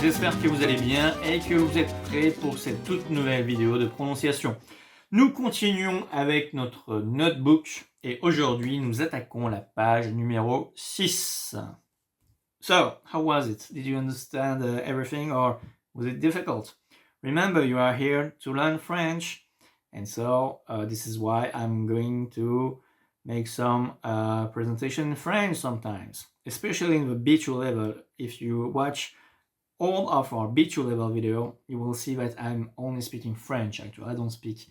j'espère que vous allez bien et que vous êtes prêts pour cette toute nouvelle vidéo de prononciation. Nous continuons avec notre notebook et aujourd'hui nous attaquons la page numéro 6. So, how was it? Did you understand everything or was it difficult? Remember, you are here to learn French, and so this is why I'm going to make some presentation in French sometimes, especially in the B2 level. If you watch all of our B2 level video, you will see that I'm only speaking French. Actually, I don't speak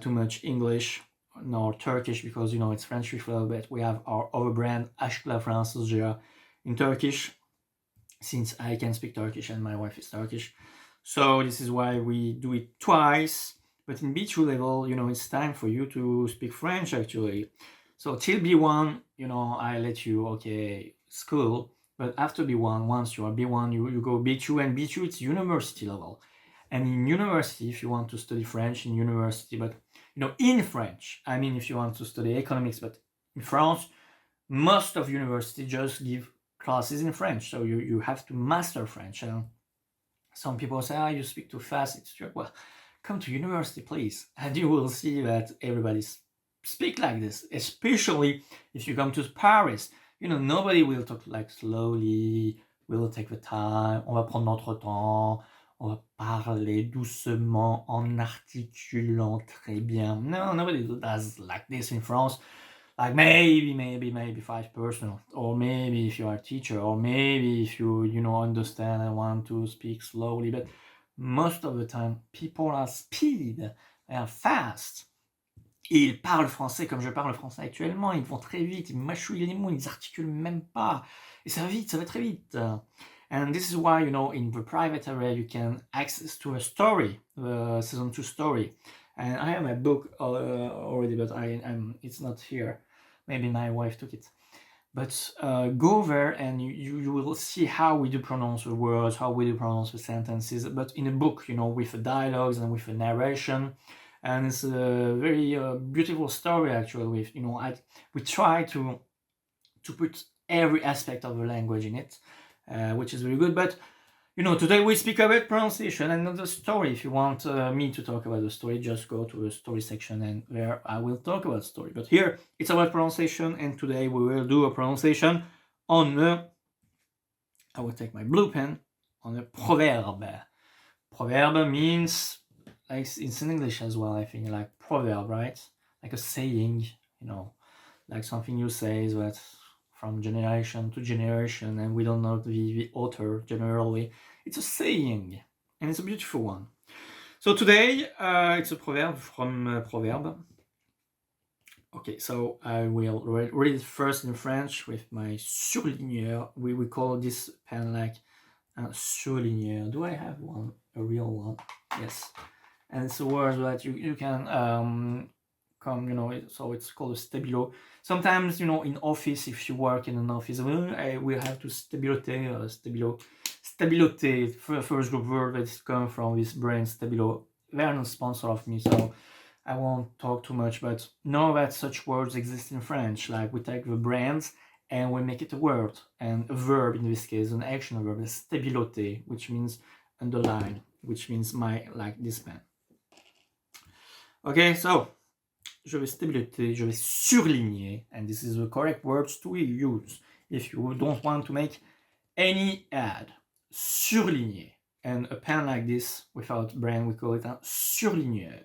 too much English nor Turkish because, you know, it's French level, but we have our other brand, Aşkla Fransızca, in Turkish, since I can speak Turkish and my wife is Turkish. So this is why we do it twice. But in B2 level, you know, it's time for you to speak French actually. So till B1, you know, I let you, okay, school. But after B1, once you are B1, you go B2, and B2 it's university level. And in university, if you want to study French in university, but you know, in French, I mean, if you want to study economics, but in France, most of university just give classes in French. So you have to master French. And some people say, you speak too fast. It's true. Well, come to university, please. And you will see that everybody speak like this, especially if you come to Paris. You know, nobody will talk like slowly. We'll take the time. On va prendre notre temps. On va parler doucement en articulant très bien. No, nobody does like this in France. Like maybe 5%, or maybe if you are a teacher, or maybe if you understand and want to speak slowly. But most of the time, people are speed, they are fast. Ils parlent français comme je parle français actuellement. Ils vont très vite, ils mâchouillent les mots, ils articulent même pas. Et ça va vite, ça va très vite. And this is why, you know, in the private area, you can access to a story, season 2 story. And I have a book already, but it's not here. Maybe my wife took it. But go there and you will see how we do pronounce the words, how we do pronounce the sentences, but in a book, you know, with the dialogues and with the narration. And it's a very beautiful story, actually. With, you know, we try to put every aspect of the language in it, which is very good. But you know, today we speak about pronunciation and not the story. If you want me to talk about the story, just go to the story section and there I will talk about story. But here it's about pronunciation, and today we will do a pronunciation on the, I will take my blue pen, on the proverb. Proverb means, like it's in English as well, I think, like proverb, right? Like a saying, you know, like something you say is that from generation to generation, and we don't know the author generally. It's a saying, and it's a beautiful one. So today, it's a proverb from Proverb. Okay, so I will read it first in French with my surligneur. We call this pen like a surligneur. Do I have one? A real one? Yes. And it's a word that you can come, you know, so it's called a stabilo. Sometimes, you know, in office, if you work in an office, we have to stabilo. Stabilité, first group word that comes from this brand, Stabilo. They are not sponsor of me, so I won't talk too much, but know that such words exist in French. Like we take the brands and we make it a word, and a verb in this case, an action verb, stabiloté, which means underline, which means like this pen. Okay, so je vais stabilité, je vais surligner, and this is the correct words to use if you don't want to make any add. Surligner. And a pen like this, without brand, we call it un surligneur.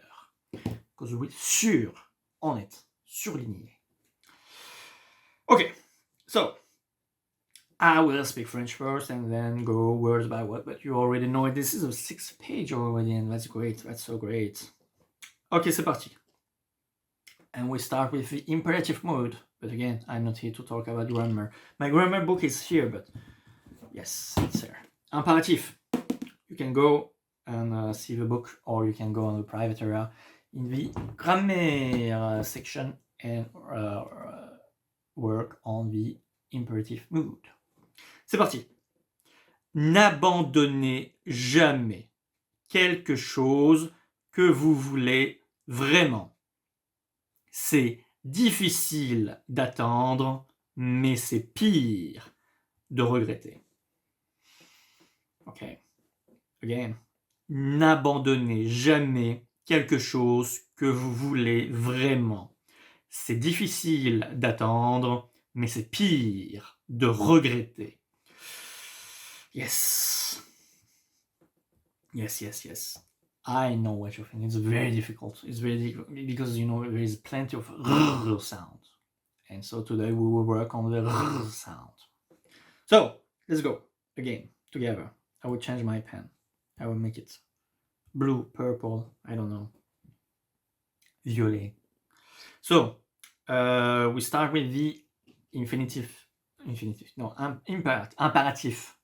Because we sur on it. Surligner. Okay, so I will speak French first and then go words by word, but you already know it. This is a 6th page already, and that's great. That's so great. Okay, c'est parti. And we start with the imperative mode. But again, I'm not here to talk about grammar. My grammar book is here, but yes, it's there. Imperatif. You can go and see the book, or you can go on the private area in the grammaire section and work on the imperative mood. C'est parti. N'abandonnez jamais quelque chose que vous voulez vraiment. C'est difficile d'attendre, mais c'est pire de regretter. Okay, again, n'abandonnez jamais quelque chose que vous voulez vraiment. C'est difficile d'attendre, mais c'est pire de regretter. Yes. Yes, yes, yes. I know what you think. It's very difficult. It's very difficult because, you know, there is plenty of r sound. And so today we will work on the r sound. So, let's go again, together. I will change my pen. I will make it blue, purple, I don't know, violet. So, we start with the imperative, l'impératif,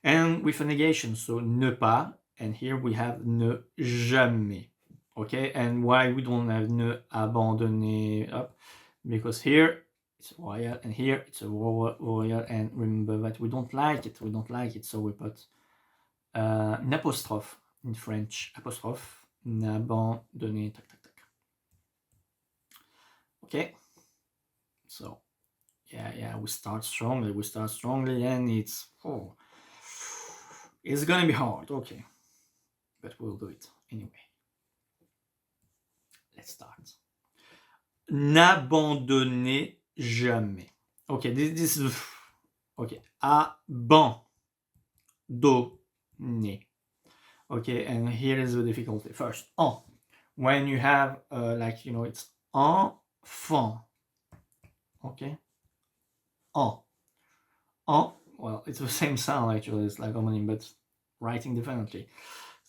and with a negation, so ne pas, and here we have ne jamais, okay? And why we don't have ne abandonner up? Because here it's a royal, and here it's a royal, and remember that we don't like it, so we put an apostrophe in French, apostrophe, n'abandonner, tac, tac, tac. Okay, so yeah, we start strongly, and it's gonna be hard, okay, but we'll do it anyway. Let's start. N'abandonnez jamais. Okay, this is okay. Abandonner. Okay, and here is the difficulty. First, en. When you have like, you know, it's enfant. Okay, en. Well, it's the same sound actually. It's like homonym, but writing differently.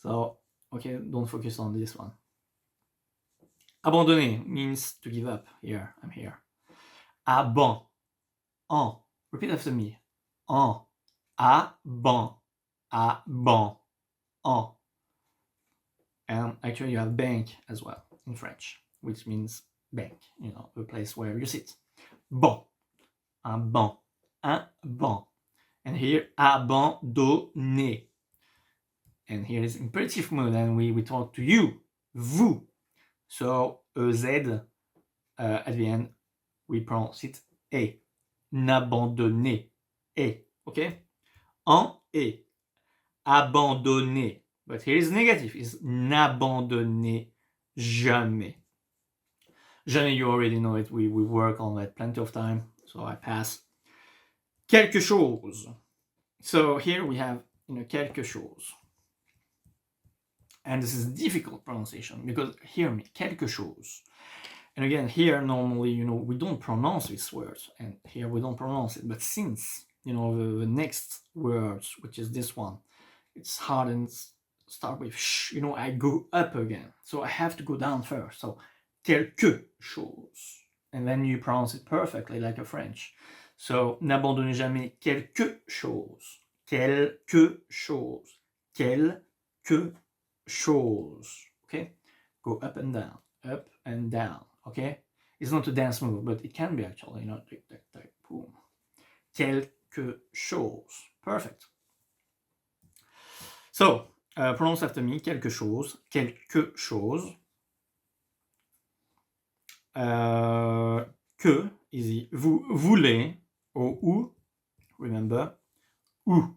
So okay, don't focus on this one. Abandonner means to give up. Here, I'm here. En. Repeat after me. En. En. And actually you have bank as well in French, which means bank, you know, the place where you sit. Bon. Un banc. And here, abandonner. And here is imperative mode, and we talk to you, vous. So, EZ, at the end, we pronounce it et. N'abandonnez, et. Okay? En et. Abandonner. But here is negative, is n'abandonnez jamais. Jamais, you already know it, we work on that plenty of time, so I pass. Quelque chose. So here we have, you know, quelque chose. And this is difficult pronunciation because hear me, quelque chose. And again, here normally, you know, we don't pronounce these words, and here we don't pronounce it. But since, you know, the next words, which is this one, it's hard and start with sh, you know, I go up again. So I have to go down first. So quelque chose. And then you pronounce it perfectly like a French. So n'abandonnez jamais quelque chose. Quelque chose. Quelque chose. Okay? Go up and down. Up and down. Okay? It's not a dance move, but it can be actually, you know, tick, tick, tick, boom. Quelque chose. Perfect. So, pronounce after me, quelque chose. Quelque chose. Que, easy. Vous voulez, or ou, remember, ou,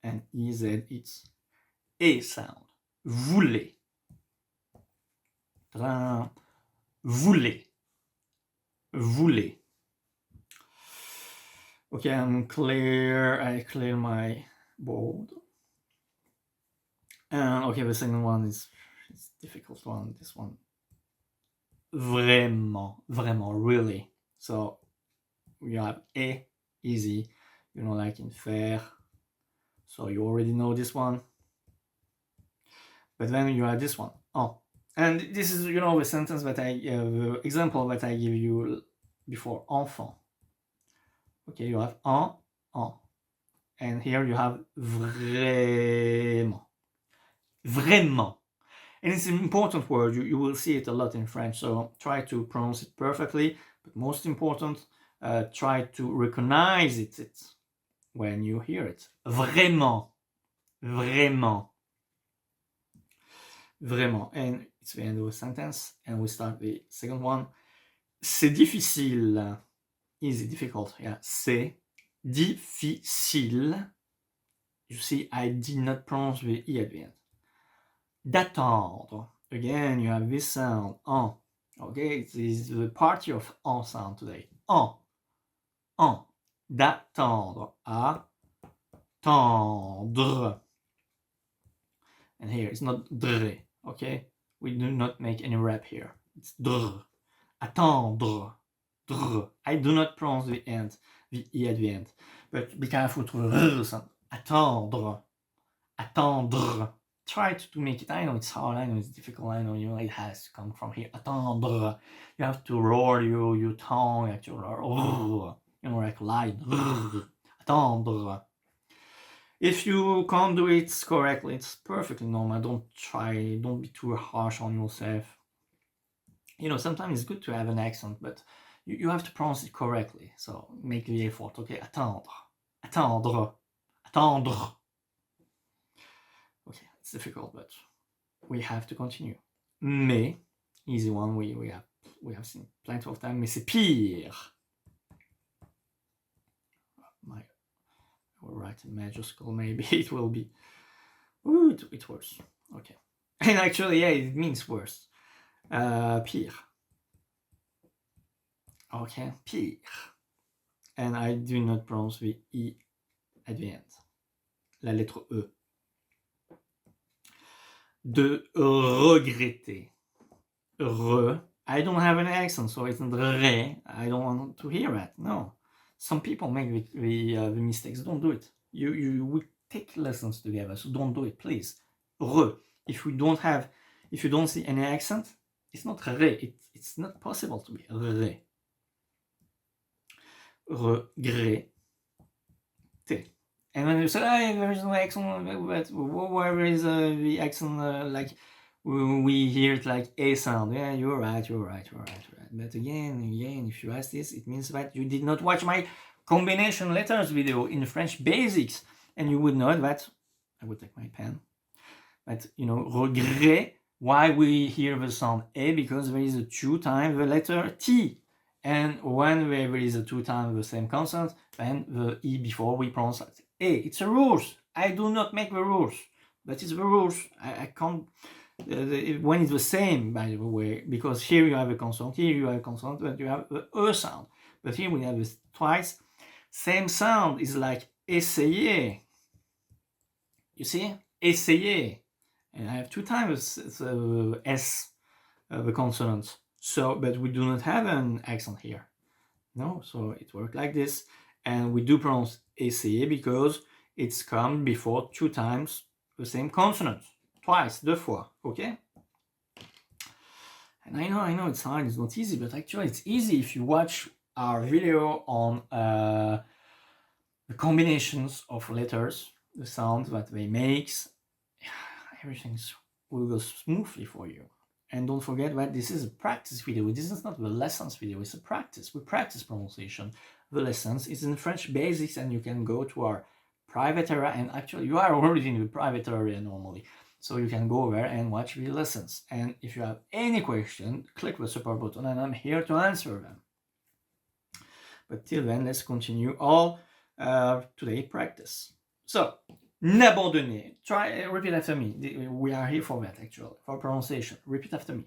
and EZ, it's a sound. Voulez. Voulez. Voulez. Okay, I clear my board. And okay, the second one is difficult one, this one. Vraiment, really. So we have a, easy, you know, like in faire. So you already know this one. But then you have this one, en. And this is, you know, the sentence that the example that I give you before, enfant. Okay, you have en. And here you have vraiment. And it's an important word, you will see it a lot in French, so try to pronounce it perfectly, but most important, try to recognize it when you hear it. Vraiment. And it's the end of the sentence, and we start the second one. C'est difficile. Easy, difficult, yeah. C'est difficile You see, I did not pronounce the E at the end. D'attendre. Again, you have this sound, en. Okay, this is the party of en sound today. En. En. D'attendre. Attendre. And here it's not dre, okay? We do not make any rap here. It's dr. Attendre. Dr. I do not pronounce the end, the E at the end. But be careful to the r sound. Attendre. Attendre. Try to make it. I know it's hard, I know it's difficult, I know it has to come from here. Attendre. You have to roll your tongue, actually. Like line. Attendre. If you can't do it correctly, it's perfectly normal. Don't be too harsh on yourself. Sometimes it's good to have an accent, but you have to pronounce it correctly. So make the effort, okay? Attendre. Attendre. Attendre. Okay, it's difficult, but we have to continue. Mais, easy one, we have seen plenty of time, mais c'est pire. I will write in majuscule, maybe it will be. Ooh, it's worse. Okay. And actually, yeah, it means worse. Pire. Okay, pire. And I do not pronounce the E at the end. La lettre E. De regretter. I don't have an accent, so it's not re. I don't want to hear that. No. Some people make the mistakes. Don't do it. We take lessons together, so don't do it, please. If you don't see any accent, it's not re. It's not possible to be re. Regretter. And when you say, there is no accent, but where is the accent, like we hear it like a sound. Yeah, you're right. But again, if you ask this, it means that you did not watch my combination letters video in French basics, and you would know that. I would take my pen. But regret. Why we hear the sound a? Because there is a 2 times the letter T, and when there is a 2 times the same consonant, then the E before we pronounce it a. It's a rules. I do not make the rules, but it's the rules. I can't. When it's the same, by the way, because here you have a consonant, here you have a consonant, but you have the E sound. But here we have this twice. Same sound is like essayer. You see? Essayer. And I have 2 times the S, the consonant. So, but we do not have an accent here. No, so it works like this. And we do pronounce essayer because it's come before 2 times the same consonant. Twice, 2 fois, okay? And I know it's hard, it's not easy, but actually it's easy if you watch our video on the combinations of letters, the sounds that they make. Everything will go smoothly for you. And don't forget that this is a practice video. This is not the lessons video, it's a practice. We practice pronunciation. The lessons is in French basics, and you can go to our private area, and actually you are already in the private area normally. So you can go there and watch the lessons. And if you have any question, click the support button and I'm here to answer them. But till then, let's continue all today practice. So, n'abandonner. Repeat after me. We are here for that, actually, for pronunciation. Repeat after me.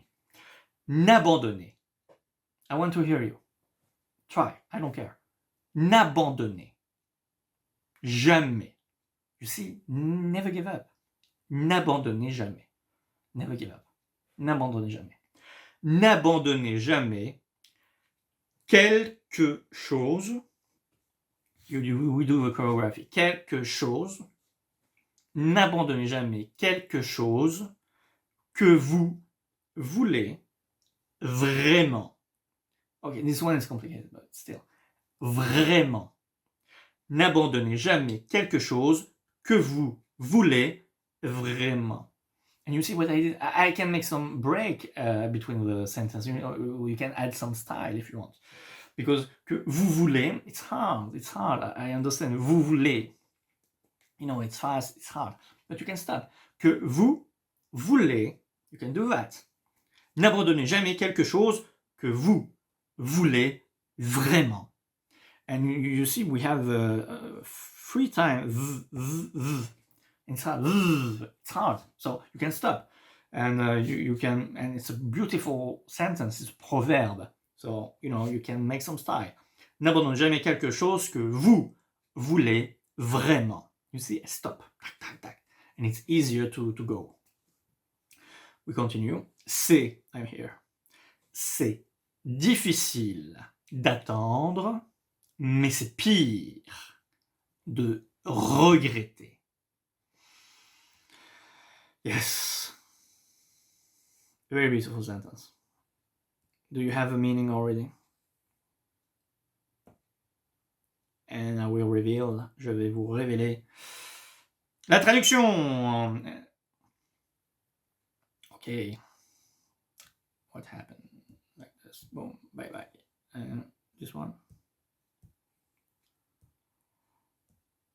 N'abandonner. I want to hear you. Try. I don't care. N'abandonner. Jamais. You see, never give up. N'abandonnez jamais. Never give up. N'abandonnez jamais. N'abandonnez jamais quelque chose. We do the choreography. Quelque chose. N'abandonnez jamais quelque chose que vous voulez vraiment. Okay, this one is complicated, but still. Vraiment. N'abandonnez jamais quelque chose que vous voulez vraiment. And you see what I did? I can make some break between the sentences. You can add some style if you want. Because que vous voulez, it's hard. I understand. Vous voulez. It's fast, it's hard. But you can stop. Que vous voulez, you can do that. N'abandonnez jamais quelque chose que vous voulez vraiment. And you see, we have 3 times. It's hard. So you can stop. And you can, and it's a beautiful sentence, it's a proverb. So, you can make some style. N'abandonne jamais quelque chose que vous voulez vraiment. You see, stop. Tac, tac, tac. And it's easier to go. We continue. C'est, I'm here. C'est difficile d'attendre, mais c'est pire de regretter. Yes. Very beautiful sentence. Do you have a meaning already? And I will reveal, je vais vous révéler la traduction. Okay. What happened? Like this. Boom. Bye bye. And this one.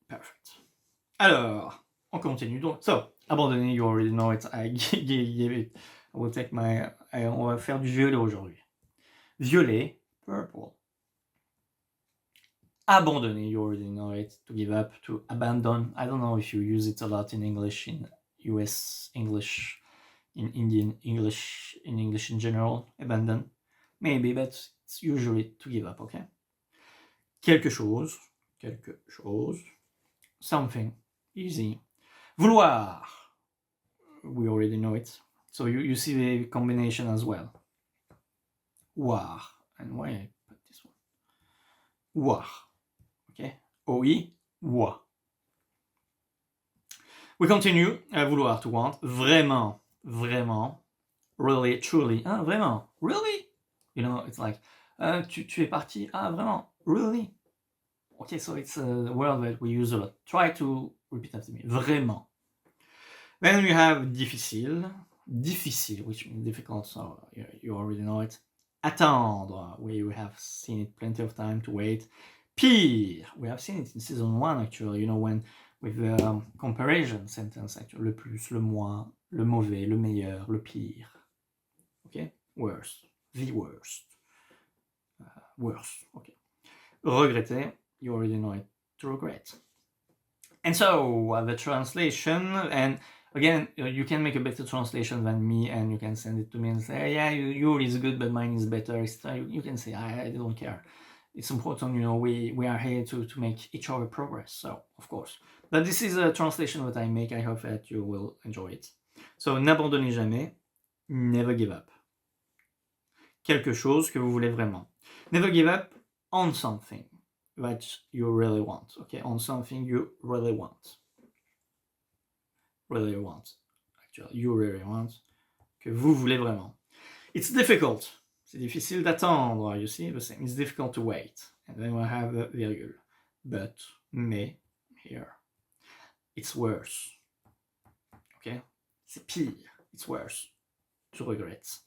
Perfect. Alors, on continue. Donc, so, abandonner, you already know it. I gave it. I will take my. On va faire du violet aujourd'hui. Violet, purple. Abandonner, you already know it. To give up, to abandon. I don't know if you use it a lot in English, in US English, in Indian English, in English in general. Abandon. Maybe, but it's usually to give up, okay? Quelque chose. Something. Easy. Vouloir. We already know it. So you see the combination as well. Voir. And why I put this one? Voir. Okay? O-I, voir. We continue. Vouloir, to want. Vraiment. Really, truly. Ah, vraiment. Really? It's like, tu es parti. Ah, vraiment. Really? Okay, so it's a word that we use a lot. Try to repeat after me. Vraiment. Then we have difficile, which means difficult, so you already know it. Attendre, we have seen it plenty of time to wait. Pire, we have seen it in season 1 actually, when with the comparison sentence, actually, le plus, le moins, le mauvais, le meilleur, le pire. Okay, worst, the worst. Worse, okay. Regretter, you already know it, to regret. And so, the translation, and again, you can make a better translation than me, and you can send it to me and say, yeah, yours is good, but mine is better. You can say, I don't care. It's important, we are here to make each other progress, so, of course. But this is a translation that I make. I hope that you will enjoy it. So, n'abandonnez jamais, never give up. Quelque chose que vous voulez vraiment. Never give up on something that you really want, okay? On something you really want. Actually, you really want, que vous voulez vraiment. It's difficult. C'est difficile d'attendre, you see the same. It's difficult to wait. And then we'll have a virgule. But, mais, here. It's worse. Okay? C'est pire. It's worse. De regretter.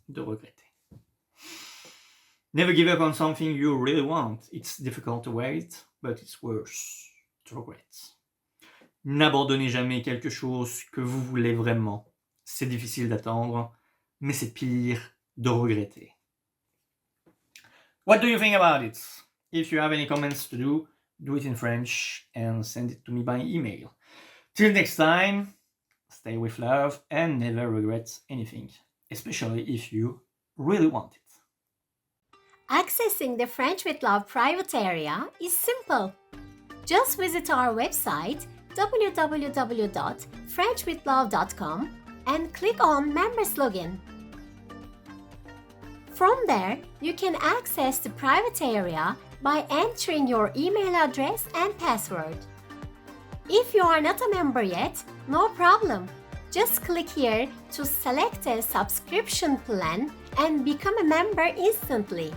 Never give up on something you really want. It's difficult to wait, but it's worse. To regret. N'abandonnez jamais quelque chose que vous voulez vraiment. C'est difficile d'attendre, mais c'est pire de regretter. What do you think about it? If you have any comments to do it in French and send it to me by email. Till next time, stay with love and never regret anything, especially if you really want it. Accessing the French with Love private area is simple. Just visit our website www.frenchwithlove.com and click on Members Login. From there, you can access the private area by entering your email address and password. If you are not a member yet, no problem. Just click here to select a subscription plan and become a member instantly.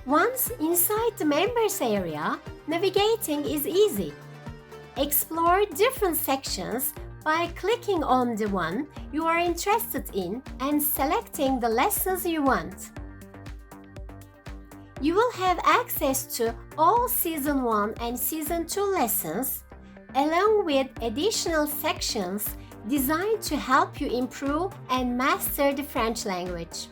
Once inside the members area, navigating is easy. Explore different sections by clicking on the one you are interested in and selecting the lessons you want. You will have access to all Season 1 and Season 2 lessons, along with additional sections designed to help you improve and master the French language.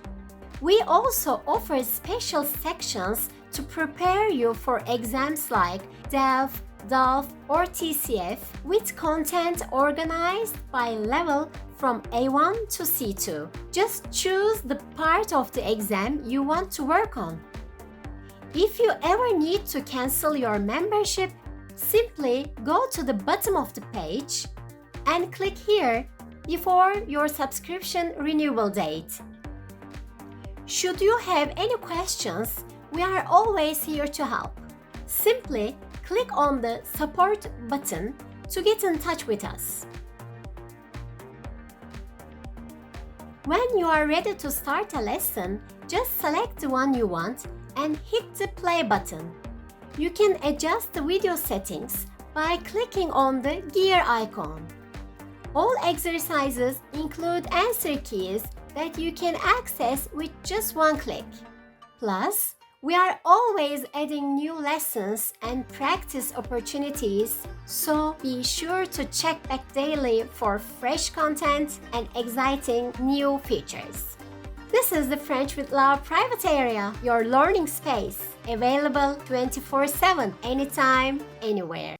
We also offer special sections to prepare you for exams like DELF, DALF, or TCF with content organized by level from A1 to C2. Just choose the part of the exam you want to work on. If you ever need to cancel your membership, simply go to the bottom of the page and click here before your subscription renewal date. Should you have any questions, we are always here to help. Simply click on the support button to get in touch with us. When you are ready to start a lesson, just select the one you want and hit the play button. You can adjust the video settings by clicking on the gear icon. All exercises include answer keys that you can access with just one click. Plus, we are always adding new lessons and practice opportunities, so be sure to check back daily for fresh content and exciting new features. This is the French with Love private area, your learning space, available 24/7, anytime, anywhere.